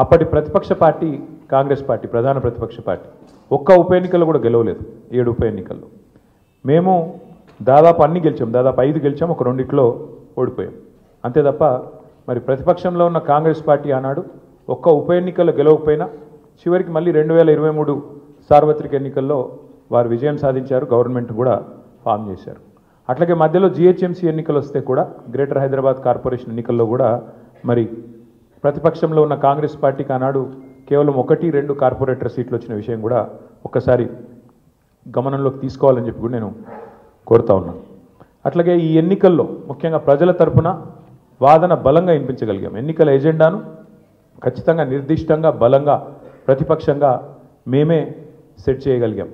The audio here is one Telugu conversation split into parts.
అప్పటి ప్రతిపక్ష పార్టీ కాంగ్రెస్ పార్టీ, ప్రధాన ప్రతిపక్ష పార్టీ ఒక్క ఉప ఎన్నికల్లో కూడా గెలవలేదు. 7 ఉప ఎన్నికల్లో మేము దాదాపు అన్ని గెలిచాం, దాదాపు 5 గెలిచాం, ఒక 2 ఓడిపోయాం అంతే తప్ప మరి ప్రతిపక్షంలో ఉన్న కాంగ్రెస్ పార్టీ ఆనాడు ఒక్క ఉప ఎన్నికల్లో గెలవకపోయినా చివరికి మళ్ళీ 2023 సార్వత్రిక ఎన్నికల్లో వారు విజయం సాధించారు, గవర్నమెంట్ కూడా ఫామ్ చేశారు. అట్లాగే మధ్యలో జిహెచ్ఎంసీ ఎన్నికలు వస్తే కూడా గ్రేటర్ హైదరాబాద్ కార్పొరేషన్ ఎన్నికల్లో కూడా మరి ప్రతిపక్షంలో ఉన్న కాంగ్రెస్ పార్టీకి ఆనాడు కేవలం 1-2 కార్పొరేటర్ సీట్లు వచ్చిన విషయం కూడా ఒక్కసారి గమనంలోకి తీసుకోవాలని చెప్పి కూడా నేను కోరుతా ఉన్నాను. అట్లాగే ఈ ఎన్నికల్లో ముఖ్యంగా ప్రజల తరపున వాదన బలంగా వినిపించగలిగాం. ఎన్నికల ఎజెండాను ఖచ్చితంగా నిర్దిష్టంగా బలంగా ప్రతిపక్షంగా మేమే సెట్ చేయగలిగాం.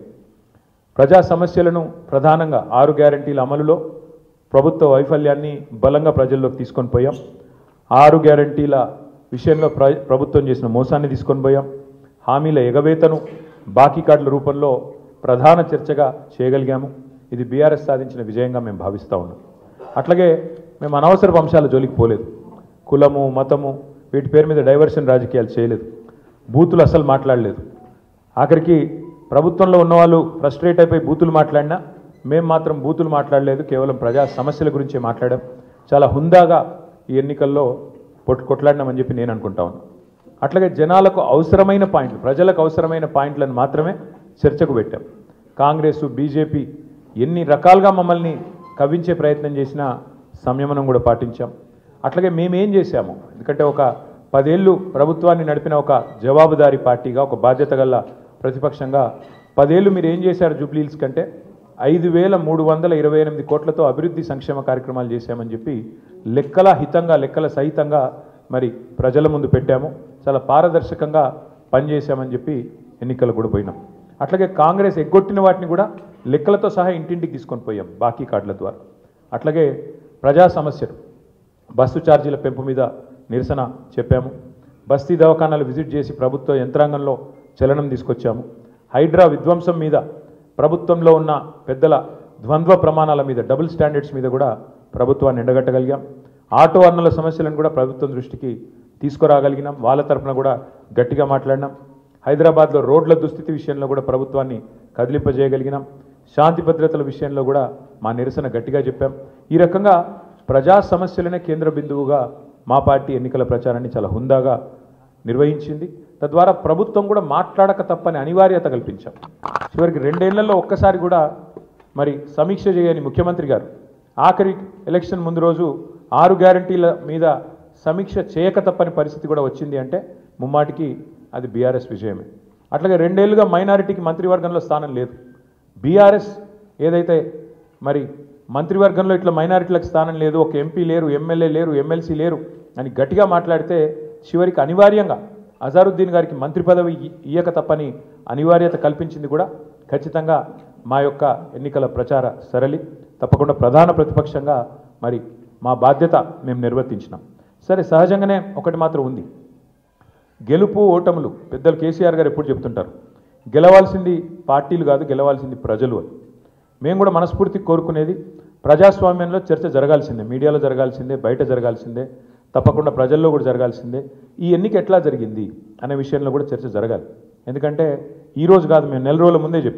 ప్రజా సమస్యలను ప్రధానంగా 6 గ్యారంటీల అమలులో ప్రభుత్వ వైఫల్యాన్ని బలంగా ప్రజల్లోకి తీసుకొని పోయాం. 6 గ్యారంటీల విషయంలో ప్రభుత్వం చేసిన మోసాన్ని తీసుకొని పోయాం. హామీల ఎగవేతను బాకీ కార్డుల రూపంలో ప్రధాన చర్చగా చేయగలిగాము. ఇది బీఆర్ఎస్ సాధించిన విజయంగా మేము భావిస్తూ ఉన్నాం. అట్లాగే మేము అనవసరపు అంశాల జోలికి పోలేదు. కులము మతము వీటి పేరు మీద డైవర్షన్ రాజకీయాలు చేయలేదు. బూతులు అసలు మాట్లాడలేదు. ఆఖరికి ప్రభుత్వంలో ఉన్నవాళ్ళు ఫ్రస్ట్రేట్ అయిపోయి బూతులు మాట్లాడినా మేము మాత్రం బూతులు మాట్లాడలేదు. కేవలం ప్రజా సమస్యల గురించే మాట్లాడాం. చాలా హుందాగా ఈ ఎన్నికల్లో కొట్లాడినామని చెప్పి నేను అనుకుంటా ఉన్నాను. అట్లాగే జనాలకు అవసరమైన పాయింట్లు, ప్రజలకు అవసరమైన పాయింట్లను మాత్రమే చర్చకు పెట్టాం. కాంగ్రెస్ బీజేపీ ఎన్ని రకాలుగా మమ్మల్ని కవ్వించే ప్రయత్నం చేసినా సంయమనం కూడా పాటించాం. అట్లాగే మేమేం చేశాము, ఎందుకంటే ఒక 10 ఏళ్ళు ప్రభుత్వాన్ని నడిపిన ఒక జవాబుదారీ పార్టీగా, ఒక బాధ్యత గల ప్రతిపక్షంగా 10 ఏళ్ళు మీరు ఏం చేశారు జూబ్లీహిల్స్ కంటే 5,328 కోట్లతో అభివృద్ధి సంక్షేమ కార్యక్రమాలు చేశామని చెప్పి లెక్కల హితంగా లెక్కల సహితంగా మరి ప్రజల ముందు పెట్టాము. చాలా పారదర్శకంగా పనిచేశామని చెప్పి ఎన్నికలు కూడా పోయినాం. అట్లాగే కాంగ్రెస్ ఎగ్గొట్టిన వాటిని కూడా లెక్కలతో సహా ఇంటింటికి తీసుకొని పోయాం బాకీ కార్డుల ద్వారా. అట్లాగే ప్రజా సమస్యలు, బస్సు ఛార్జీల పెంపు మీద నిరసన చెప్పాము. బస్తీ దవాఖానాలు విజిట్ చేసి ప్రభుత్వ యంత్రాంగంలో చలనం తీసుకొచ్చాము. హైడ్రా విధ్వంసం మీద, ప్రభుత్వంలో ఉన్న పెద్దల ద్వంద్వ ప్రమాణాల మీద, డబుల్ స్టాండర్డ్స్ మీద కూడా ప్రభుత్వాన్ని ఎండగట్టగలిగాం. ఆటో అన్నల సమస్యలను కూడా ప్రభుత్వం దృష్టికి తీసుకురాగలిగినాం. వాళ్ళ తరఫున కూడా గట్టిగా మాట్లాడినాం. హైదరాబాద్లో రోడ్ల దుస్థితి విషయంలో కూడా ప్రభుత్వాన్ని కదిలింపజేయగలిగినాం. శాంతి భద్రతల విషయంలో కూడా మా నిరసన గట్టిగా చెప్పాం. ఈ రకంగా ప్రజా సమస్యలనే కేంద్ర బిందువుగా మా పార్టీ ఎన్నికల ప్రచారాన్ని చాలా హుందాగా నిర్వహించింది. తద్వారా ప్రభుత్వం కూడా మాట్లాడక తప్పని అనివార్యత కల్పించాం. చివరికి 2 ఏళ్లలో ఒక్కసారి కూడా మరి సమీక్ష చేయని ముఖ్యమంత్రి గారు ఆఖరి ఎలక్షన్ ముందు రోజు 6 గ్యారంటీల మీద సమీక్ష చేయక తప్పని పరిస్థితి కూడా వచ్చింది అంటే ముమ్మాటికి అది బీఆర్ఎస్ విజయమే. అట్లాగే 2 ఏళ్లుగా మైనారిటీకి మంత్రివర్గంలో స్థానం లేదు. బీఆర్ఎస్ ఏదైతే మరి మంత్రివర్గంలో ఇట్లా మైనారిటీలకు స్థానం లేదు, ఒక ఎంపీ లేరు, ఎమ్మెల్యే లేరు, ఎమ్మెల్సీ లేరు అని గట్టిగా మాట్లాడితే చివరికి అనివార్యంగా అజారుద్దీన్ గారికి మంత్రి పదవి ఇయ్యక తప్పని అనివార్యత కల్పించింది కూడా ఖచ్చితంగా మా యొక్క ఎన్నికల ప్రచార సరళి. తప్పకుండా ప్రధాన ప్రతిపక్షంగా మరి మా బాధ్యత మేము నిర్వర్తించినాం. సరే, సహజంగానే ఒకటి మాత్రం ఉంది, గెలుపు ఓటములు పెద్దలు కేసీఆర్ గారు ఎప్పుడు చెప్తుంటారు, గెలవాల్సింది పార్టీలు కాదు, గెలవాల్సింది ప్రజలు అని. మేము కూడా మనస్ఫూర్తి కోరుకునేది ప్రజాస్వామ్యంలో చర్చ జరగాల్సిందే, మీడియాలో జరగాల్సిందే, బయట జరగాల్సిందే, తప్పకుండా ప్రజల్లో కూడా జరగాల్సిందే. ఈ ఎన్నిక ఎట్లా జరిగింది అనే విషయంలో కూడా చర్చ జరగాలి. ఎందుకంటే ఈరోజు కాదు, మేము నెల రోజుల ముందే చెప్పాం.